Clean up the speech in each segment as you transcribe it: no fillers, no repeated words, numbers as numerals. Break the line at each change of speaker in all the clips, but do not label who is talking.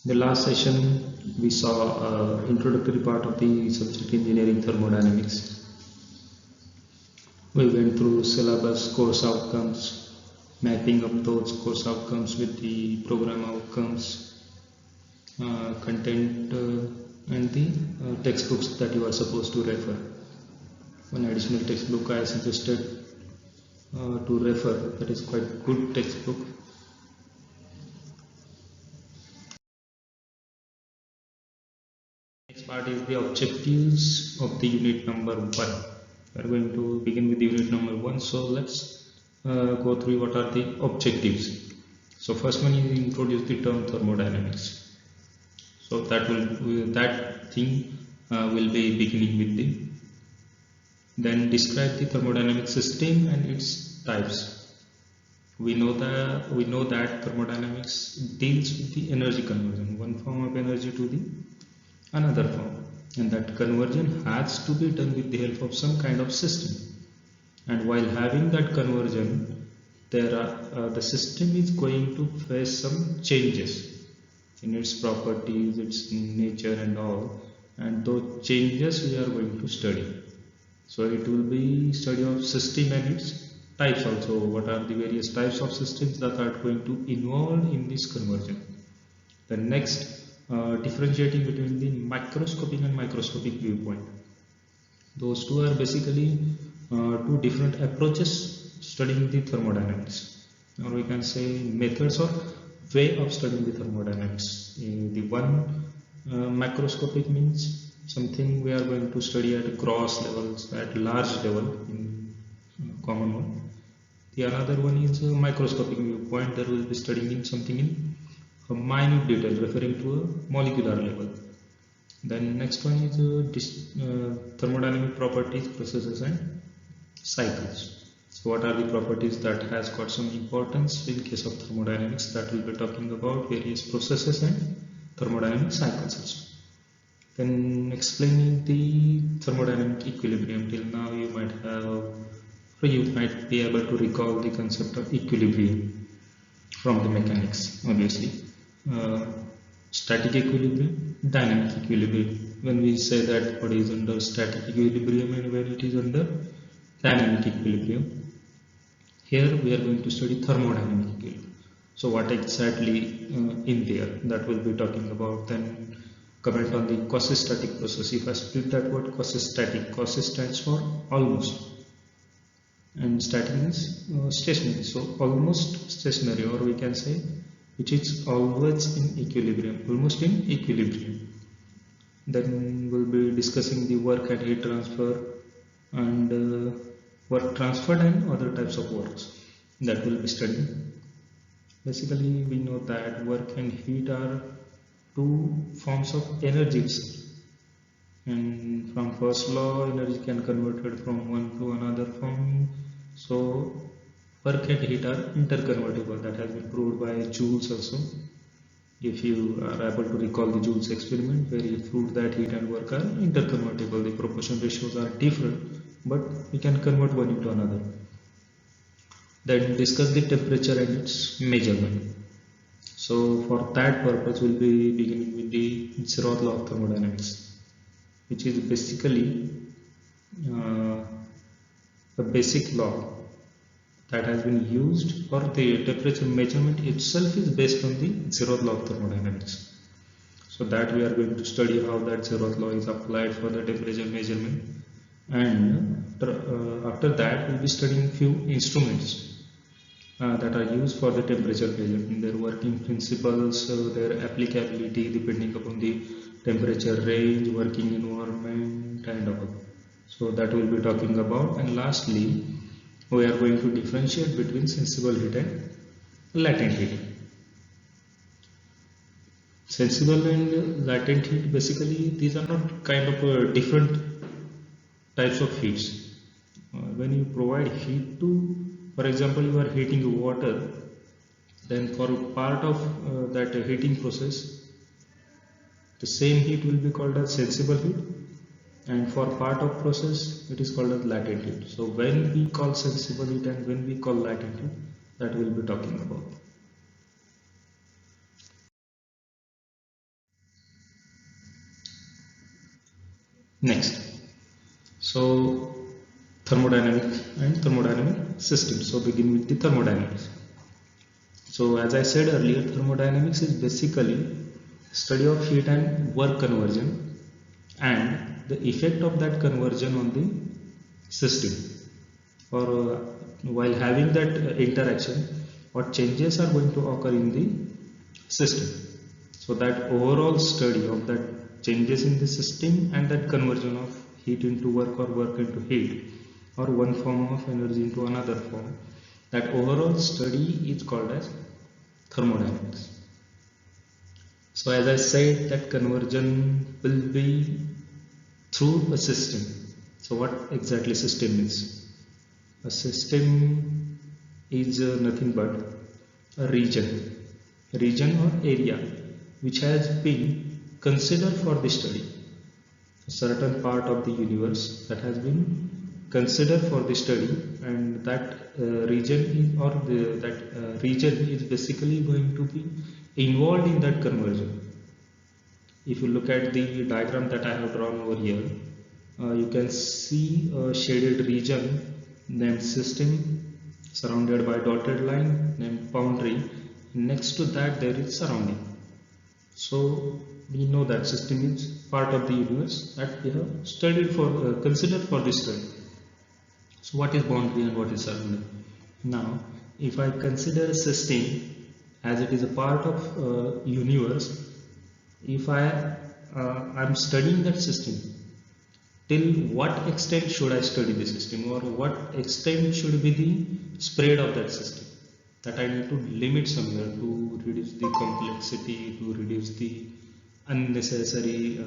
The last session we saw introductory part of the subject engineering thermodynamics. We went through syllabus, course outcomes, mapping up those course outcomes with the program outcomes, content and the textbooks that you are supposed to refer. One additional textbook I suggested to refer, that is quite good textbook. Next part is the objectives of the unit number 1. We are going to begin with unit number 1. So let's go through what are the objectives. So first one is introduce the term thermodynamics. So that thing will be beginning with the. Then describe the thermodynamic system and its types. We know that thermodynamics deals with the energy conversion, one form of energy to the another form, and that conversion has to be done with the help of some kind of system. And while having that conversion, the system is going to face some changes in its properties, its nature and all, and those changes we are going to study. So it will be study of system and its types also. What are the various types of systems that are going to involve in this conversion? The next, differentiating between the macroscopic and microscopic viewpoint. Those two are basically two different approaches studying the thermodynamics, or we can say methods or way of studying the thermodynamics. The one macroscopic means something we are going to study at gross levels, at large level in common one. The another one is a microscopic viewpoint, that will be studying something in a minute detail referring to a molecular level. Then next one is thermodynamic properties, processes and cycles. So what are the properties that has got some importance in case of thermodynamics? That will be talking about various processes and thermodynamic cycles also. Then explaining the thermodynamic equilibrium. Till now you might be able to recall the concept of equilibrium from the mechanics, obviously. Static equilibrium, dynamic equilibrium. When we say that what is under static equilibrium and when it is under dynamic equilibrium, here we are going to study thermodynamic equilibrium. So what exactly in there, that will be talking about. Then comment on the quasi-static process. If I split that word quasi-static, quasi stands for almost, and static means stationary. So almost stationary, or we can say which is always in equilibrium, almost in equilibrium. Then we'll be discussing the work and heat transfer and work transferred and other types of works that we'll be studying. Basically we know that work and heat are two forms of energies, and from first law energy can be converted from one to another form. So work and heat are interconvertible. That has been proved by Joule's also. If you are able to recall the Joule's experiment where he proved that heat and work are interconvertible, the proportion ratios are different, but we can convert one into another. Then discuss the temperature and its measurement. So for that purpose we'll be beginning with the zeroth law of thermodynamics, which is basically a basic law that has been used for the temperature measurement itself is based on the zeroth law of thermodynamics. So that we are going to study how that zeroth law is applied for the temperature measurement, and after that we'll be studying few instruments that are used for the temperature measurement, their working principles, their applicability depending upon the temperature range, working environment and all. So that we'll be talking about. And lastly we are going to differentiate between sensible heat and latent heat. Sensible and latent heat, basically these are not kind of different types of heats. When you provide heat to, for example, you are heating water, then for part of that heating process, the same heat will be called as sensible heat, and for part of process it is called as latent heat. So when we call sensible heat and when we call latent heat, that we will be talking about. Next, so thermodynamic and thermodynamic systems. So begin with the thermodynamics. So as I said earlier, thermodynamics is basically study of heat and work conversion and the effect of that conversion on the system, or while having that interaction, what changes are going to occur in the system. So that overall study of that changes in the system and that conversion of heat into work or work into heat or one form of energy into another form, that overall study is called as thermodynamics. So as I said, that conversion will be through a system. So what exactly system is? A system is nothing but a region or area which has been considered for the study. A certain part of the universe that has been considered for the study, and that region is basically going to be involved in that conversion. If you look at the diagram that I have drawn over here, you can see a shaded region named system surrounded by dotted line named boundary. Next to that there is surrounding. So we know that system is part of the universe that we have considered for this study. So what is boundary and what is surrounding? Now if I consider a system as it is a part of universe, if I'm studying that system, till what extent should I study the system, or what extent should be the spread of that system, that I need to limit somewhere to reduce the complexity, to reduce the unnecessary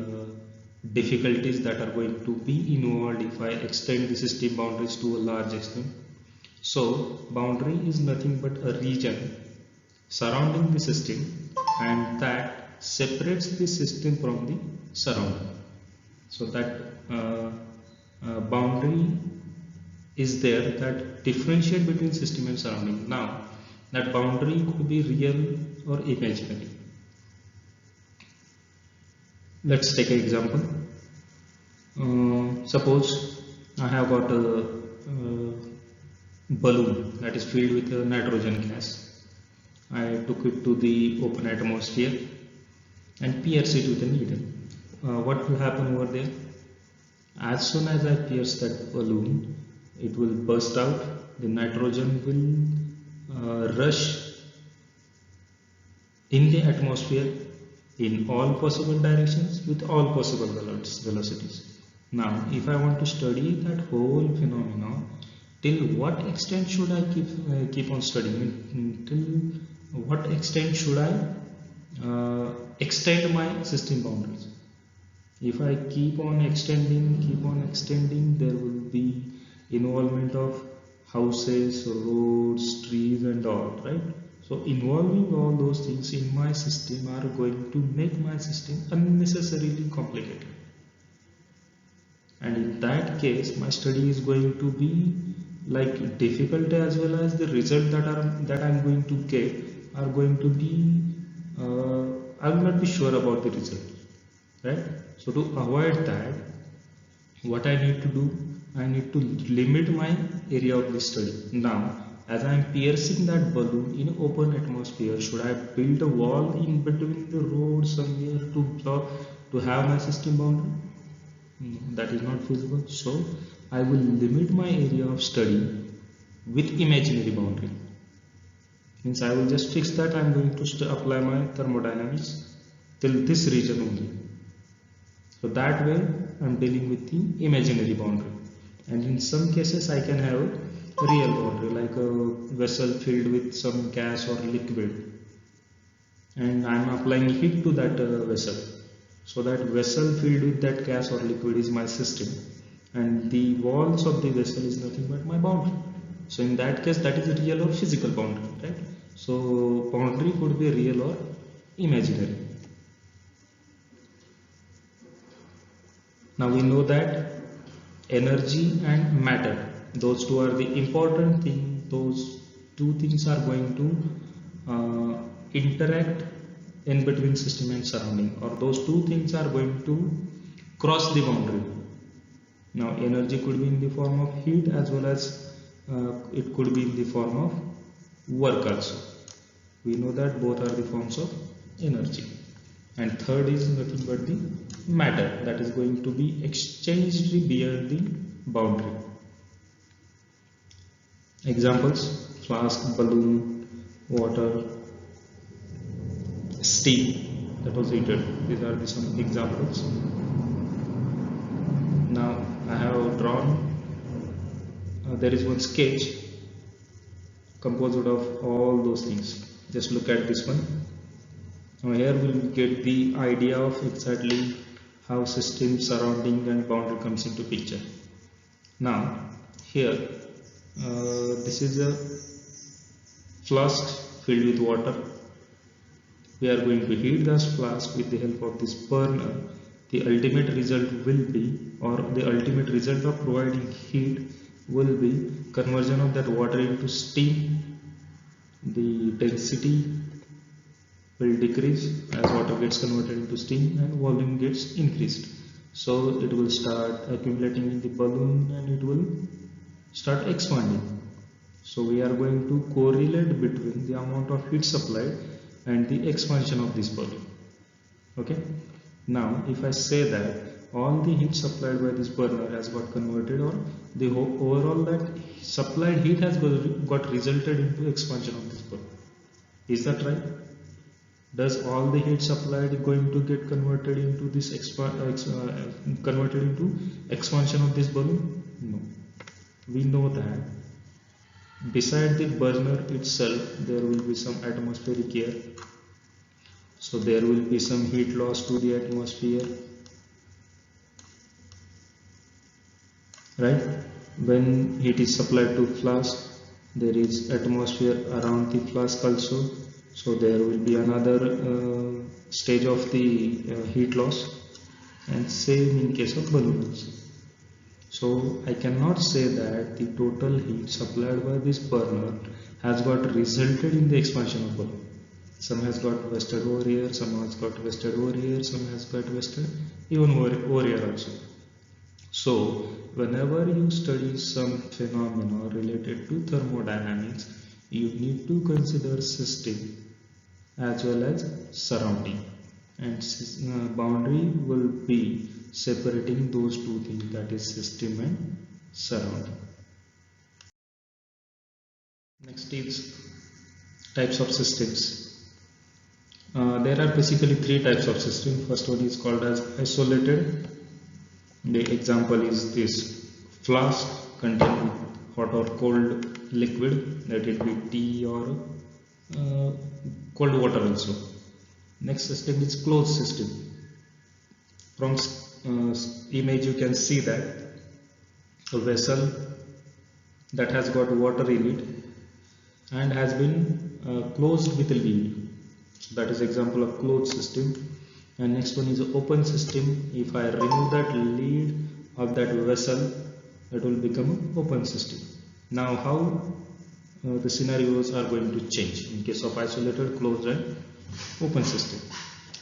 difficulties that are going to be involved if I extend the system boundaries to a large extent. So boundary is nothing but a region surrounding the system, and that separates the system from the surrounding. So that boundary is there that differentiate between system and surrounding. Now that boundary could be real or imaginary. Let's take an example. Suppose I have got a balloon that is filled with nitrogen gas. I took it to the open atmosphere and pierce it with a needle. What will happen over there? As soon as I pierce that balloon, it will burst out. The nitrogen will rush in the atmosphere in all possible directions with all possible velocities. Now if I want to study that whole phenomenon, till what extent should I keep on studying? Till what extent should I extend my system boundaries? If I keep on extending, there will be involvement of houses, roads, trees and all, right? So involving all those things in my system are going to make my system unnecessarily complicated. And in that case, my study is going to be like difficult, as well as the result that I'm going to get are going to be I will not be sure about the result, right? So to avoid that, what I need to do, I need to limit my area of the study. Now as I am piercing that balloon in open atmosphere, should I build a wall in between the road somewhere to have my system boundary? No, that is not feasible. So I will limit my area of study with imaginary boundary. Means I will just fix that I am going to apply my thermodynamics till this region only. So that way I am dealing with the imaginary boundary. And in some cases I can have a real boundary, like a vessel filled with some gas or liquid, and I am applying heat to that vessel. So that vessel filled with that gas or liquid is my system, and the walls of the vessel is nothing but my boundary. So in that case, that is a real or physical boundary, right? So boundary could be real or imaginary. Now we know that energy and matter, those two are the important thing. Those two things are going to interact in between system and surrounding, or those two things are going to cross the boundary. Now energy could be in the form of heat as well as it could be in the form of work also. We know that both are the forms of energy. And third is nothing but the matter that is going to be exchanged beyond the boundary. Examples: flask, balloon, water, steam that was heated. These are some examples. Now I have drawn, there is one sketch composed of all those things. Just look at this one. Now here we will get the idea of exactly how system, surrounding and boundary comes into picture. Now here this is a flask filled with water. We are going to heat this flask with the help of this burner. The ultimate result will be, or the ultimate result of providing heat will be conversion of that water into steam. The density will decrease as water gets converted into steam and volume gets increased. So it will start accumulating in the balloon and it will start expanding. So we are going to correlate between the amount of heat supplied and the expansion of this balloon. Okay. Now if I say that all the heat supplied by this burner has got converted, or the overall that supplied heat has got resulted into expansion of this balloon. Is that right? Does all the heat supplied going to get converted into this converted into expansion of this balloon? No. We know that beside the burner itself there will be some atmospheric air. So there will be some heat loss to the atmosphere, right? When heat is supplied to flask, there is atmosphere around the flask also. So there will be another stage of the heat loss, and same in case of balloon also. So I cannot say that the total heat supplied by this burner has got resulted in the expansion of balloon. Some has got wasted over here, some has got wasted over here, some has got wasted even over here also. So whenever you study some phenomena related to thermodynamics, you need to consider system as well as surrounding, and boundary will be separating those two things, that is system and surrounding. Next is types of systems. There are basically three types of system. First one is called as isolated. The example is this flask containing hot or cold liquid, that it be tea or cold water also. Next system is closed system. From image you can see that a vessel that has got water in it and has been closed with a lid. That is example of closed system. And next one is open system. If I remove that lid of that vessel, it will become an open system. Now how the scenarios are going to change in case of isolated, closed and open system.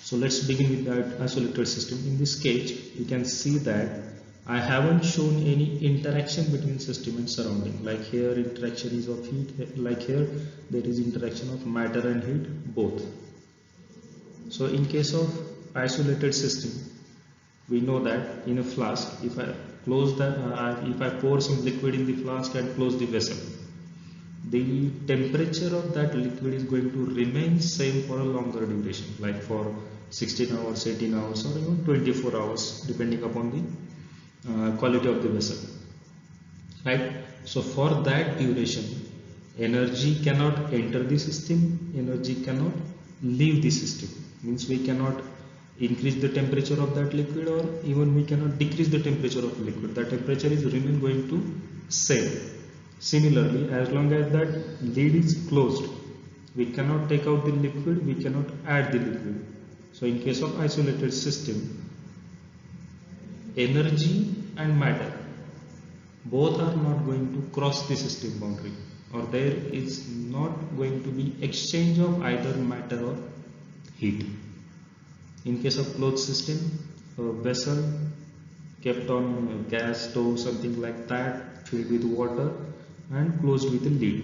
So let's begin with that isolated system. In this sketch you can see that I haven't shown any interaction between system and surrounding. Like here interaction is of heat, like here there is interaction of matter and heat both. So in case of isolated system, we know that in a flask, if I close that, if I pour some liquid in the flask and close the vessel, the temperature of that liquid is going to remain same for a longer duration, like for 16 hours, 18 hours or even 24 hours depending upon the quality of the vessel, right? So for that duration, energy cannot enter the system, energy cannot leave the system. Means we cannot increase the temperature of that liquid, or even we cannot decrease the temperature of liquid. The temperature is remain going to same. Similarly, as long as that lid is closed, we cannot take out the liquid, we cannot add the liquid. So in case of isolated system, energy and matter both are not going to cross the system boundary, or there is not going to be exchange of either matter or heat. In case of closed system, a vessel kept on gas stove, something like that, filled with water and closed with a lid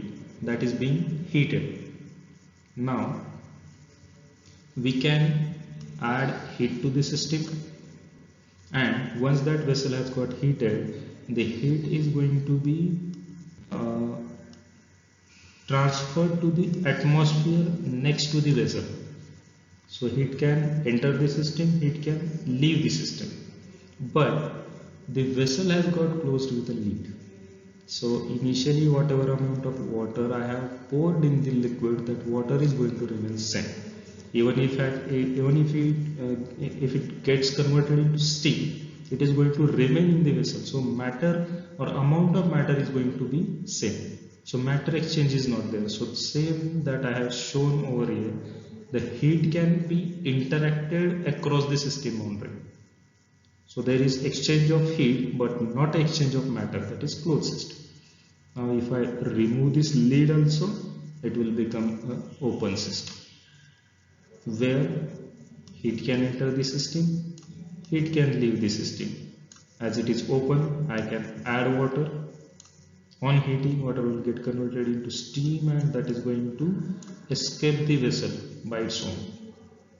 that is being heated. Now we can add heat to the system, and once that vessel has got heated, the heat is going to be uh, transferred to the atmosphere next to the vessel. So heat can enter the system, heat can leave the system, but the vessel has got closed with a lid. So initially whatever amount of water I have poured in the liquid, that water is going to remain same. Even if it gets converted into steam, it is going to remain in the vessel. So matter or amount of matter is going to be same. So matter exchange is not there. So same that I have shown over here, the heat can be interacted across the system boundary. So there is exchange of heat but not exchange of matter, that is closed system. Now if I remove this lid also, it will become an open system where heat can enter the system, heat can leave the system. As it is open, I can add water. On heating, water will get converted into steam and that is going to escape the vessel by its own.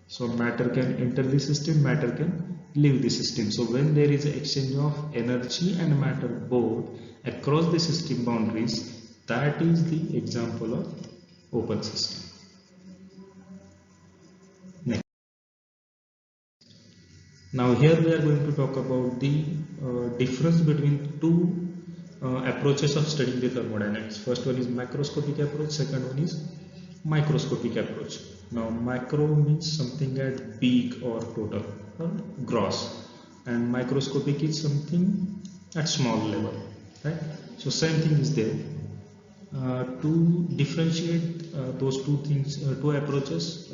So matter can enter the system, matter can leave the system. So when there is an exchange of energy and matter both across the system boundaries, that is the example of open system. Next. Now here we are going to talk about the difference between two approaches of studying the thermodynamics. First one is macroscopic approach, second one is microscopic approach. Now macro means something at big or total or gross, and microscopic is something at small level, right? So same thing is there. To differentiate those two things, two approaches,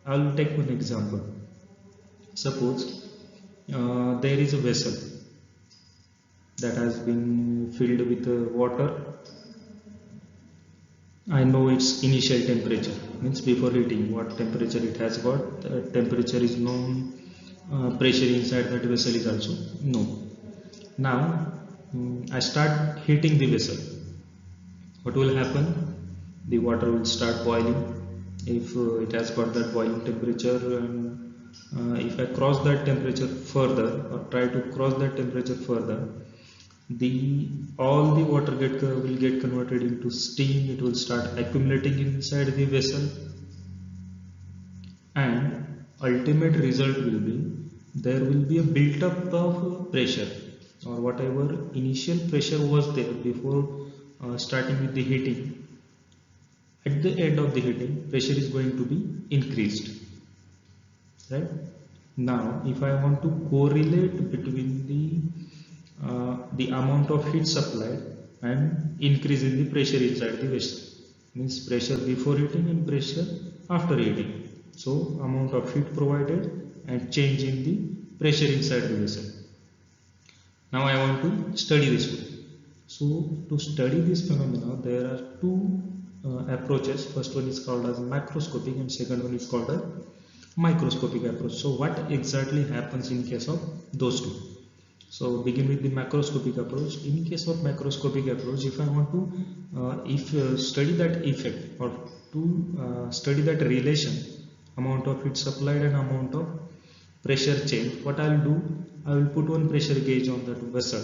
I will take one example. Suppose there is a vessel that has been filled with water. I know its initial temperature, means before heating what temperature it has got. Temperature is known, pressure inside that vessel is also known. Now I start heating the vessel. What will happen? The water will start boiling. If it has got that boiling temperature, and if I cross that temperature further or try to cross that temperature further, all the water will get converted into steam. It will start accumulating inside the vessel, and ultimate result will be there will be a built up of pressure, or whatever initial pressure was there before starting with the heating. At the end of the heating, pressure is going to be increased, right? Now if I want to correlate between the amount of heat supplied and increase in the pressure inside the vessel, means pressure before heating and pressure after heating. So amount of heat provided and change in the pressure inside the vessel. Now I want to study this one. So to study this phenomena, there are two approaches. First one is called as macroscopic and second one is called a microscopic approach. So what exactly happens in case of those two? So begin with the macroscopic approach. In case of macroscopic approach, if I want to study that effect, or to study that relation, amount of heat supplied and amount of pressure change, what I will do, I will put one pressure gauge on that vessel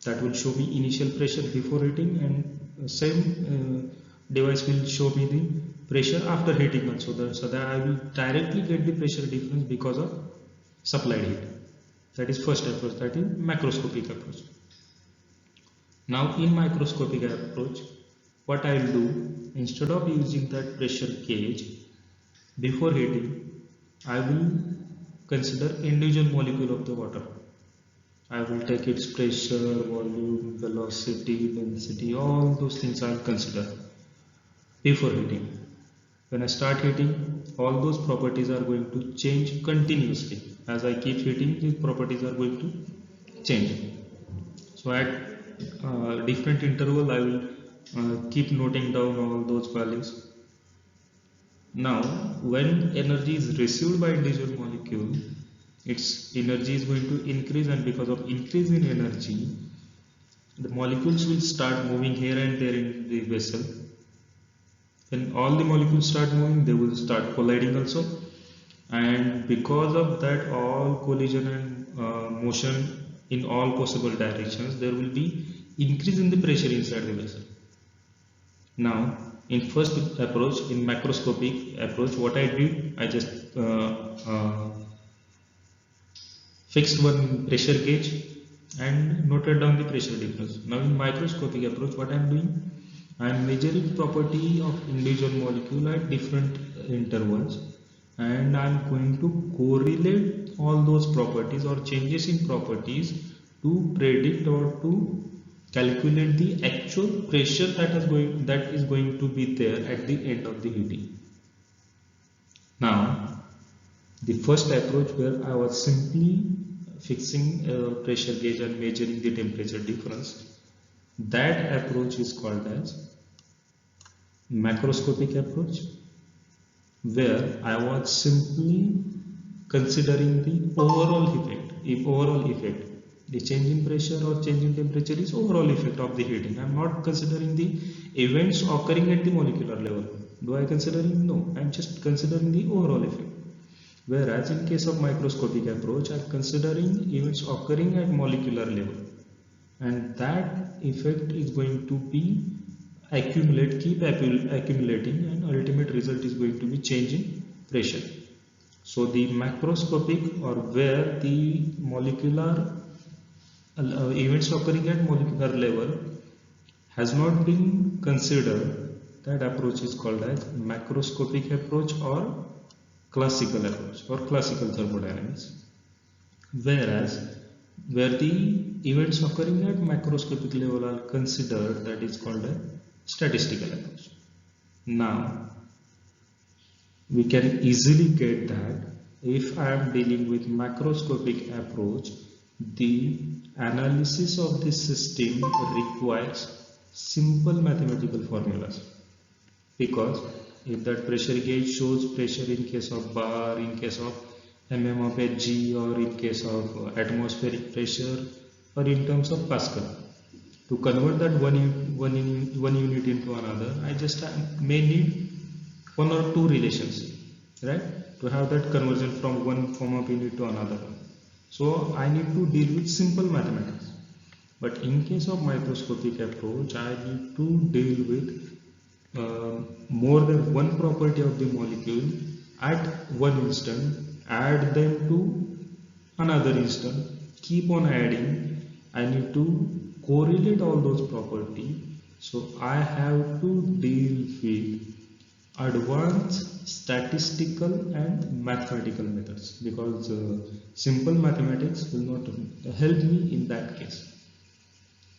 that will show me initial pressure before heating, and same device will show me the pressure after heating also, so that I will directly get the pressure difference because of supplied heat. That is first approach, that is macroscopic approach. Now in microscopic approach, what I will do, instead of using that pressure gauge before heating, I will consider individual molecule of the water. I will take its pressure, volume, velocity, density, all those things I will consider before heating. When I start heating, all those properties are going to change continuously. As I keep heating, these properties are going to change. So at different interval, I will keep noting down all those values. Now when energy is received by individual molecule, its energy is going to increase, and because of increase in energy, the molecules will start moving here and there in the vessel. When all the molecules start moving, they will start colliding also, and because of that all collision and motion in all possible directions, there will be increase in the pressure inside the vessel. Now in first approach, in macroscopic approach, what I did, I just fixed one pressure gauge and noted down the pressure difference. Now in microscopic approach, what I am doing, I am measuring property of individual molecule at different intervals, and I am going to correlate all those properties or changes in properties to predict or to calculate the actual pressure that is going to be there at the end of the heating. Now the first approach, where I was simply fixing a pressure gauge and measuring the temperature difference, that approach is called as macroscopic approach, where I was simply considering the overall effect. The change in pressure or change in temperature is overall effect of the heating. I am not considering the events occurring at the molecular level. Do I considering? No, I am just considering the overall effect. Whereas in case of microscopic approach, I am considering events occurring at molecular level, and that effect is going to be keep accumulating, and ultimate result is going to be change in pressure. So the macroscopic, or where the molecular events occurring at molecular level has not been considered, that approach is called as macroscopic approach or classical approach or classical thermodynamics. Whereas where the events occurring at macroscopic level are considered, that is called a statistical approach. Now we can easily get that if I am dealing with macroscopic approach, the analysis of this system requires simple mathematical formulas, because if that pressure gauge shows pressure in case of bar, in case of mm of Hg, or in case of atmospheric pressure, or in terms of Pascal, to convert that one unit into another, I just may need one or two relations, right, to have that conversion from one form of unit to another one. So I need to deal with simple mathematics. But in case of microscopic approach, I need to deal with more than one property of the molecule at one instant, add them to another instant, keep on adding. I need to correlate all those properties. So I have to deal with advanced statistical and mathematical methods, because simple mathematics will not help me in that case.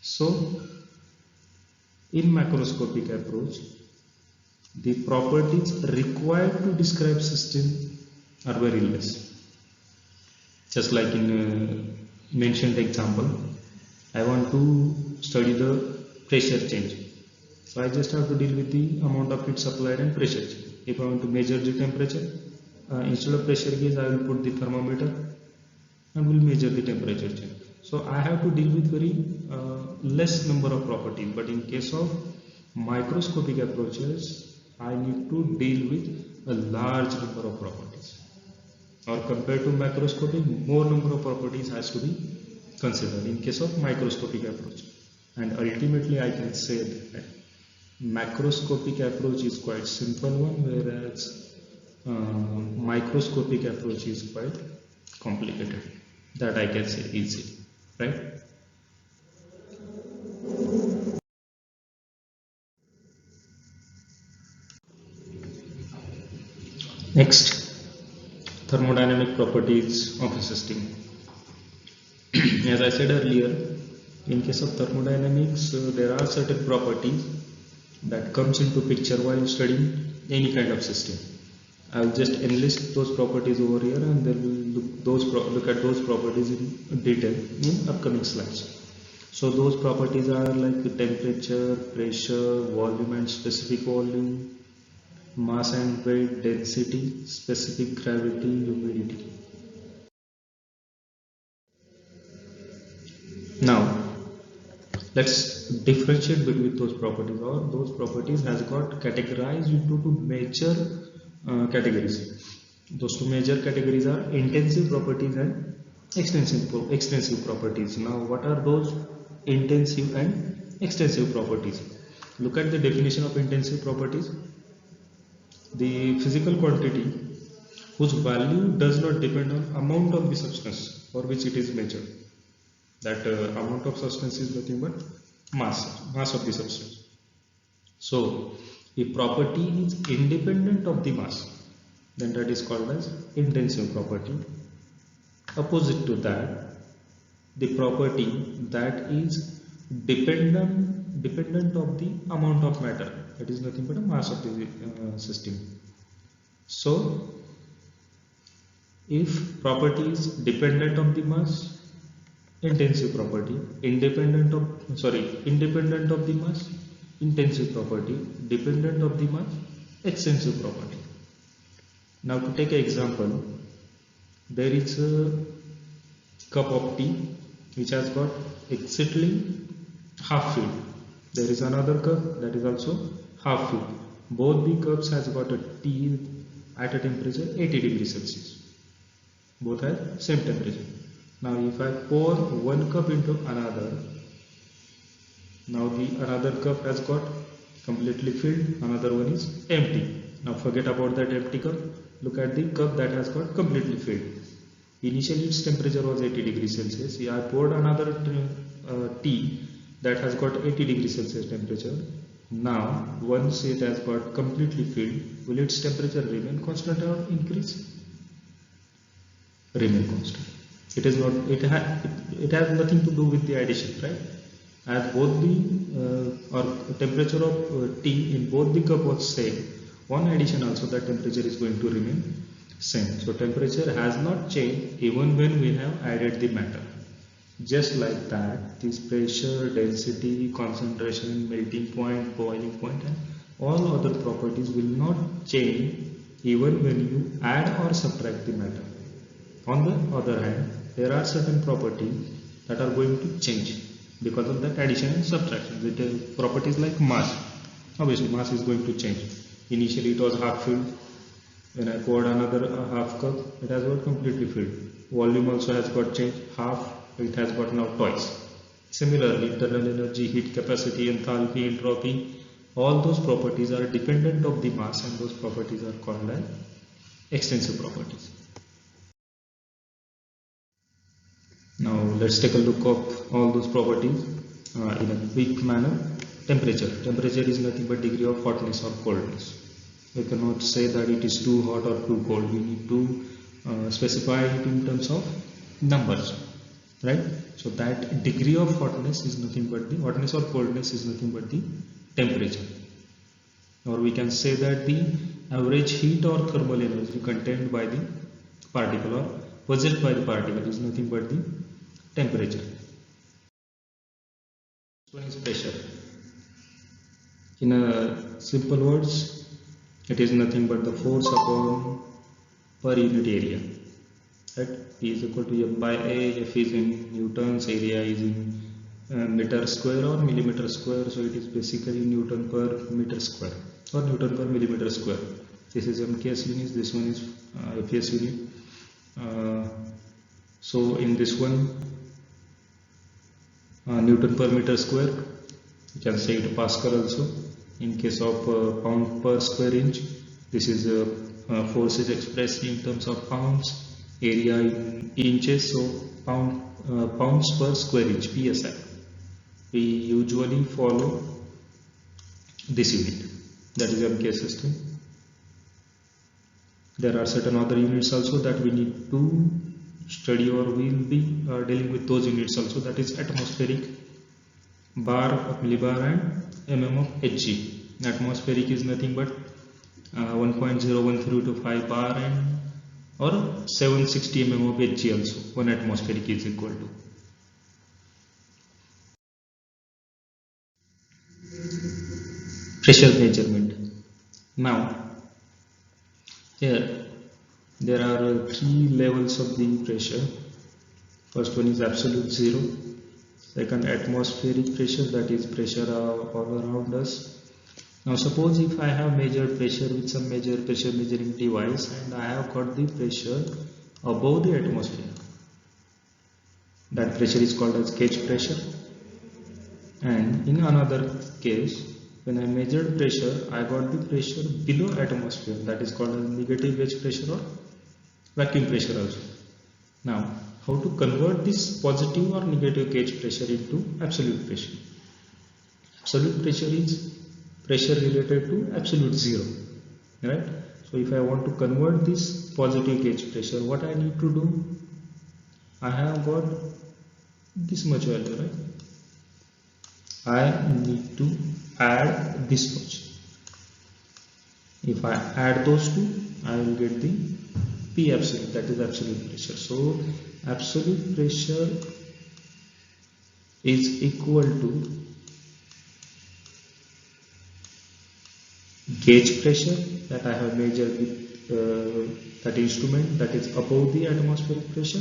So in macroscopic approach, the properties required to describe system are very less. Just like in mentioned example, I want to study the pressure change. So I just have to deal with the amount of heat supplied and pressure change. If I want to measure the temperature, instead of pressure gauge, I will put the thermometer and will measure the temperature change. So I have to deal with very less number of properties. But in case of microscopic approaches, I need to deal with a large number of properties. Or compared to macroscopic, more number of properties has to be considered in case of microscopic approach. And ultimately I can say that macroscopic approach is quite simple one, whereas microscopic approach is quite complicated. That I can say easy, right? Next, thermodynamic properties of a system. As I said earlier, in case of thermodynamics, there are certain properties that comes into picture while studying any kind of system. I will just enlist those properties over here, and then we'll look at those properties in detail in upcoming slides. So those properties are like temperature, pressure, volume and specific volume, mass and weight, density, specific gravity, humidity. Let's differentiate between those properties, or those properties has got categorized into two major categories. Those two major categories are intensive properties and extensive properties. Now what are those intensive and extensive properties? Look at the definition of intensive properties. The physical quantity whose value does not depend on amount of the substance for which it is measured. That amount of substance is nothing but mass of the substance. So if property is independent of the mass, then that is called as intensive property. Opposite to that, the property that is dependent of the amount of matter, that is nothing but a mass of the system. So if property is dependent of the mass, intensive property, independent of the mass, intensive property, dependent of the mass, extensive property. Now to take an example, there is a cup of tea which has got exactly half filled. There is another cup that is also half filled. Both the cups has got a tea at a temperature 80 degrees Celsius. Both have same temperature. Now if I pour one cup into another, now the another cup has got completely filled, another one is empty. Now forget about that empty cup, look at the cup that has got completely filled. Initially its temperature was 80 degrees Celsius. I poured another tea that has got 80 degrees Celsius temperature. Now once it has got completely filled, will its temperature remain constant or increase? Remain constant. It is not. It has nothing to do with the addition, right? As both the or temperature of tea in both the cup was same, on addition also that temperature is going to remain same. So temperature has not changed even when we have added the matter. Just like that, this pressure, density, concentration, melting point, boiling point, and all other properties will not change even when you add or subtract the matter. On the other hand, there are certain properties that are going to change because of that addition and subtraction. The properties like mass. Obviously mass is going to change. Initially it was half filled. When I poured another half cup, it has got completely filled. Volume also has got changed. Half, it has got now twice. Similarly, internal energy, heat capacity, enthalpy, entropy, all those properties are dependent of the mass, and those properties are called as extensive properties. Now let's take a look of all those properties in a quick manner. Temperature. Temperature is nothing but degree of hotness or coldness. We cannot say that it is too hot or too cold. We need to specify it in terms of numbers, right? So that degree of hotness is nothing but the hotness or coldness is nothing but the temperature. Or we can say that the average heat or thermal energy contained by the particle or possessed by the particle is nothing but the temperature. This one is pressure. In a simple words, it is nothing but the force upon per unit area. Right? P is equal to F by A. F is in newtons, area is in meter square or millimeter square. So it is basically Newton per meter square or Newton per millimeter square. This is MKS unit. This one is FPS unit. So in this one, Newton per meter square, you can say it Pascal also. In case of pound per square inch, this is force is expressed in terms of pounds, area in inches, so pounds per square inch, PSI. We usually follow this unit, that is MK system. There are certain other units also that we need to study, or we will be dealing with those units also, that is atmospheric, bar of millibar and mm of Hg. Atmospheric is nothing but 1.01325 bar and or 760 mm of Hg also. 1 atmospheric is equal to. Pressure measurement. Now here there are 3 levels of the pressure. First one is absolute zero, Second, atmospheric pressure, that is pressure all around us. Now suppose if I have measured pressure with some pressure measuring device and I have got the pressure above the atmosphere. That pressure is called as gauge pressure. And in another case, when I measured pressure, I got the pressure below atmosphere, that is called as negative gauge pressure or vacuum pressure also. Now, how to convert this positive or negative gauge pressure into absolute pressure? Absolute pressure is pressure related to absolute zero, right? So if I want to convert this positive gauge pressure, what I need to do? I have got this much value, right? I need to add this much. If I add those two, I will get the P absolute, that is absolute pressure. So absolute pressure is equal to gauge pressure that I have measured with that instrument that is above the atmospheric pressure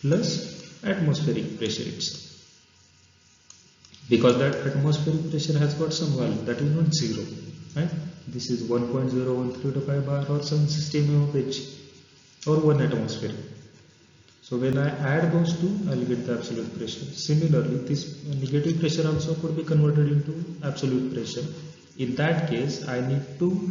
plus atmospheric pressure itself. Because that atmospheric pressure has got some value that is not zero, right? This is 1.0135 bar or some system of H or 1 atmosphere. So when I add those two, I will get the absolute pressure. Similarly, this negative pressure also could be converted into absolute pressure. In that case, I need to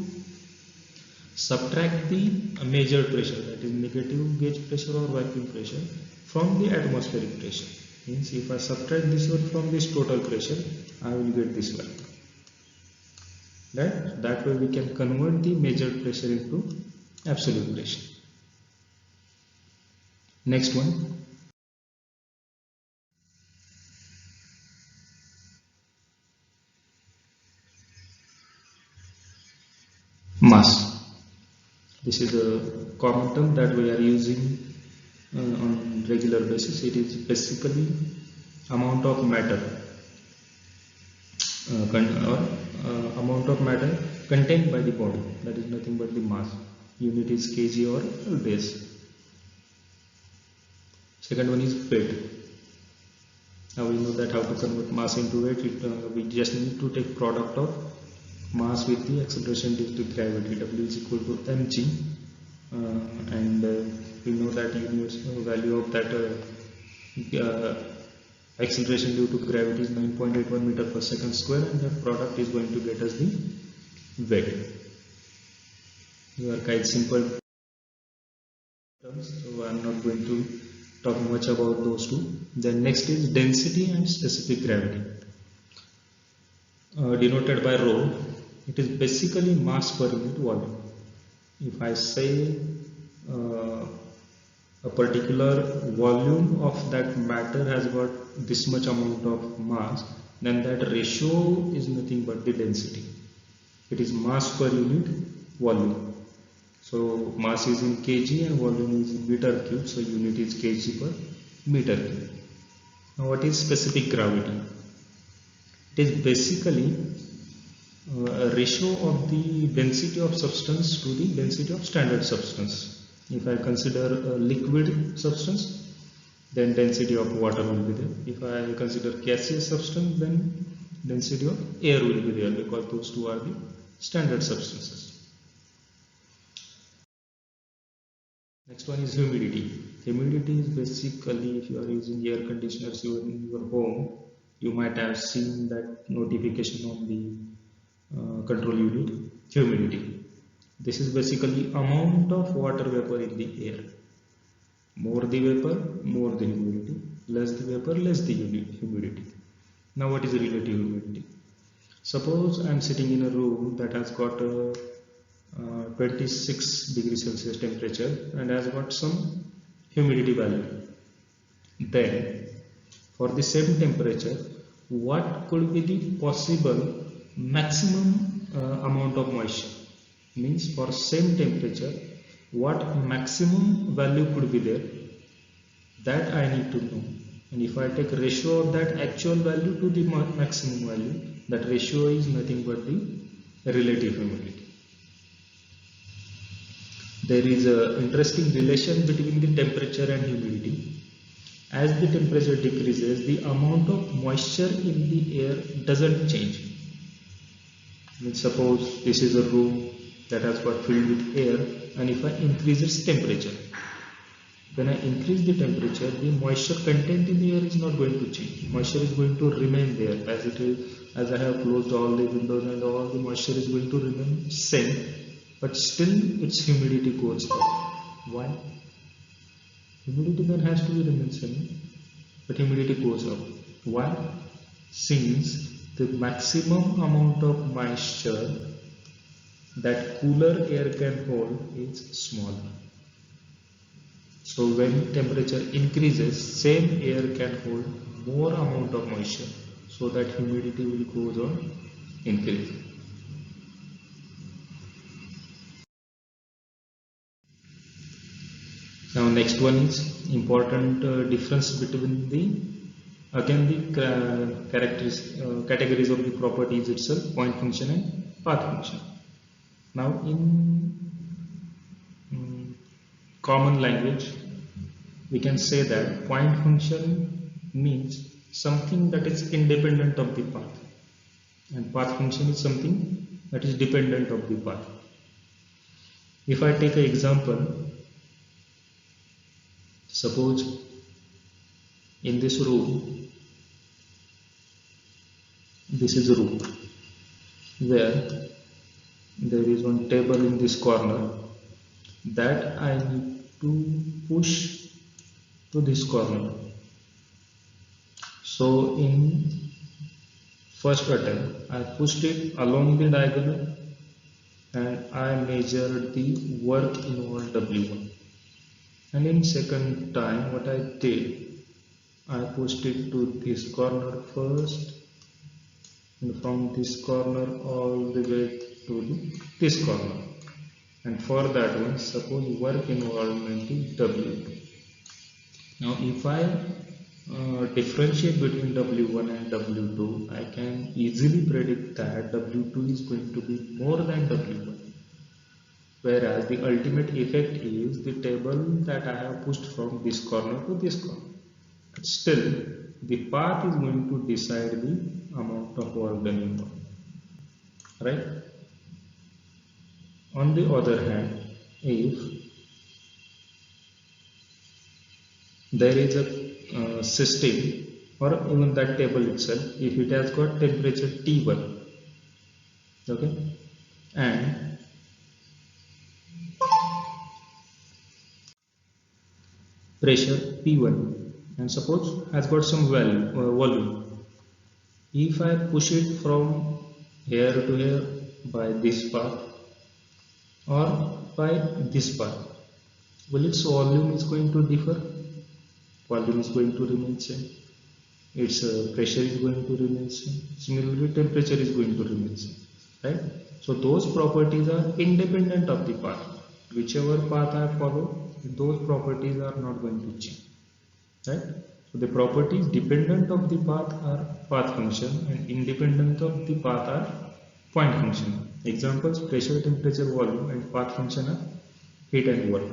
subtract the measured pressure, that is negative gauge pressure or vacuum pressure, from the atmospheric pressure. Means if I subtract this one from this total pressure, I will get this value. Right? That way we can convert the measured pressure into absolute pressure. Next one. Mass. This is a common term that we are using on regular basis. It is basically amount of matter amount of matter contained by the body, that is nothing but the mass. Unit is kg or days. Second one is weight. Now we know that how to convert mass into weight. We just need to take product of mass with the acceleration due to gravity. W is equal to mg, and we know that universal value of that acceleration due to gravity is 9.81 meter per second square, and that product is going to get us the weight. These are quite simple terms, so I am not going to talk much about those two. Then next is density and specific gravity, denoted by rho. It is basically mass per unit volume. If I say a particular volume of that matter has got this much amount of mass, then that ratio is nothing but the density. It is mass per unit volume. So mass is in kg and volume is in meter cube, so unit is kg per meter cube. Now what is specific gravity? It is basically a ratio of the density of substance to the density of standard substance. If I consider a liquid substance, then density of water will be there. If I consider gaseous substance, then density of air will be there, because those two are the standard substances. Next one is humidity. Humidity is basically, if you are using air conditioners in your home, you might have seen that notification on the control unit, humidity. This is basically amount of water vapor in the air. More the vapor, more the humidity. Less the vapor, less the humidity. Now what is relative humidity? Suppose I am sitting in a room that has got a 26 degrees Celsius temperature and has got some humidity value. Then for the same temperature, what could be the possible maximum amount of moisture? Means for same temperature, what maximum value could be there, that I need to know. And if I take ratio of that actual value to the maximum value, that ratio is nothing but the relative humidity. There is an interesting relation between the temperature and humidity. as the temperature decreases, the amount of moisture in the air doesn't change. Means suppose this is a room that has got filled with air, and if I increase its temperature, when I increase the temperature, the moisture content in the air is not going to change. Moisture is going to remain there as it is. As I have closed all the windows and all, the moisture is going to remain same, but still its humidity goes up. Why? Humidity then has to be remain same, but humidity goes up. Why? Since the maximum amount of moisture that cooler air can hold is smaller. So when temperature increases, same air can hold more amount of moisture, so that humidity will go on increasing. Now next one is important difference between the categories of the properties itself, point function and path function. Now in common language, we can say that point function means something that is independent of the path, and path function is something that is dependent of the path. If I take an example, suppose in this room, this is a room where there is one table in this corner that I need to push to this corner. So in first attempt, I pushed it along the diagonal and I measured the work involved W1. And in second time, what I did, I pushed it to this corner first, and from this corner all the way to this corner. And for that one, suppose work involvement is W2. Now if I differentiate between W1 and W2, I can easily predict that W2 is going to be more than W1. Whereas the ultimate effect is the table that I have pushed from this corner to this corner. But still, the path is going to decide the amount of work done involved. Right? On the other hand, if there is a system or even that table itself, if it has got temperature T1, okay, and pressure P1, and suppose has got some volume. If I push it from here to here by this path or by this path, well, its volume is going to differ. Volume is going to remain same. Its pressure is going to remain same. Similarly, temperature is going to remain same. Right? So those properties are independent of the path. Whichever path I follow, those properties are not going to change. Right? So the properties dependent of the path are path function, and independent of the path are point function. Examples: pressure, temperature, volume, and path function are heat and work.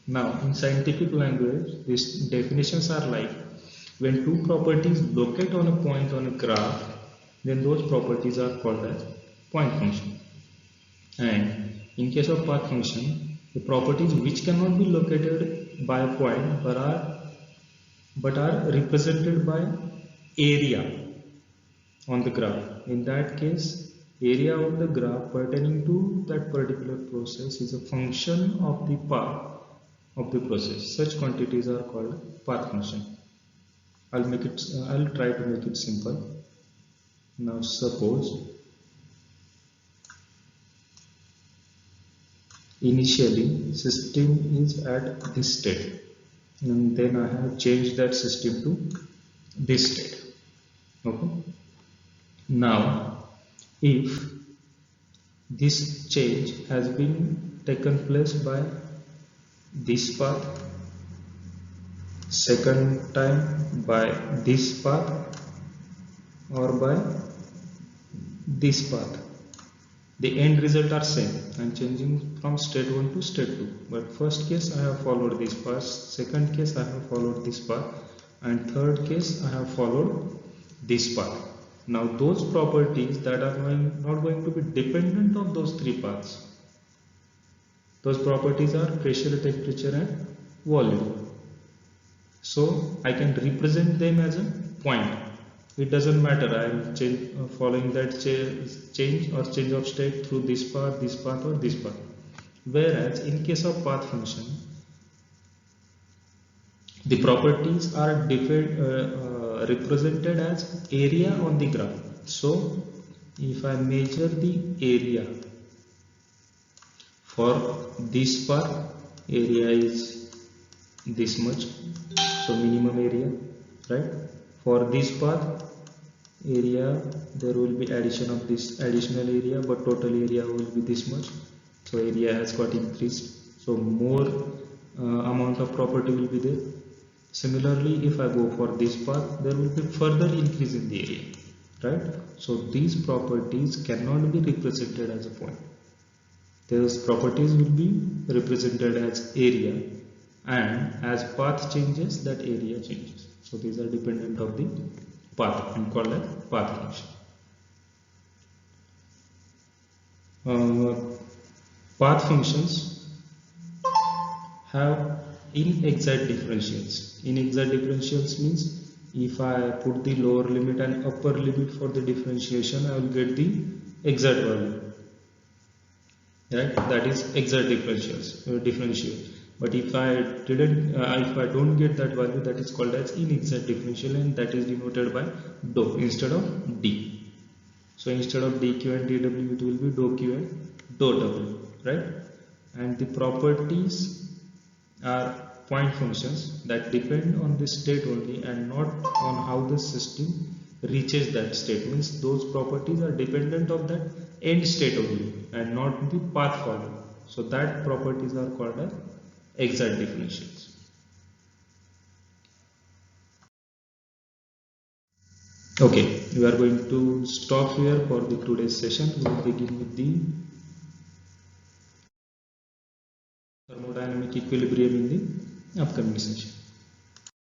Now in scientific language, these definitions are like, when two properties locate on a point on a graph, then those properties are called as point function. And in case of path function, the properties which cannot be located by a point but are represented by area on the graph. In that case, area of the graph pertaining to that particular process is a function of the path of the process. Such quantities are called path function. I'll try to make it simple. Now suppose initially system is at this state, and then I have changed that system to this state. Okay. Now if this change has been taken place by this path, second time by this path, or by this path, the end result are same. I am changing from state 1 to state 2, but first case I have followed this path, second case I have followed this path, and third case I have followed this path. Now those properties that are not going to be dependent on those three paths, those properties are pressure, temperature and volume. So I can represent them as a point. It doesn't matter I am following that change or change of state through this path or this path. Whereas in case of path function, the properties are represented as area on the graph. So if I measure the area for this path, area is this much, so minimum area, right? For this path, area, there will be addition of this additional area, but total area will be this much, so area has got increased, so more amount of property will be there. Similarly, if I go for this path, there will be further increase in the area, right? So these properties cannot be represented as a point. Those properties will be represented as area, and as path changes, that area changes. So these are dependent of the path and called as path function. Path functions have inexact differentials. Inexact differentials means if I put the lower limit and upper limit for the differentiation, I will get the exact value, right? That is exact differential. But if I don't get that value, that is called as inexact differential, and that is denoted by dou instead of d. So instead of dq and dw, it will be dou q and dou w, right? And the properties are point functions that depend on the state only and not on how the system reaches that state. Means those properties are dependent on that end state only and not the path followed. So that properties are called as exact differentials. Okay, we are going to stop here for the today's session. We will begin with the thermodynamic equilibrium in the upcoming session.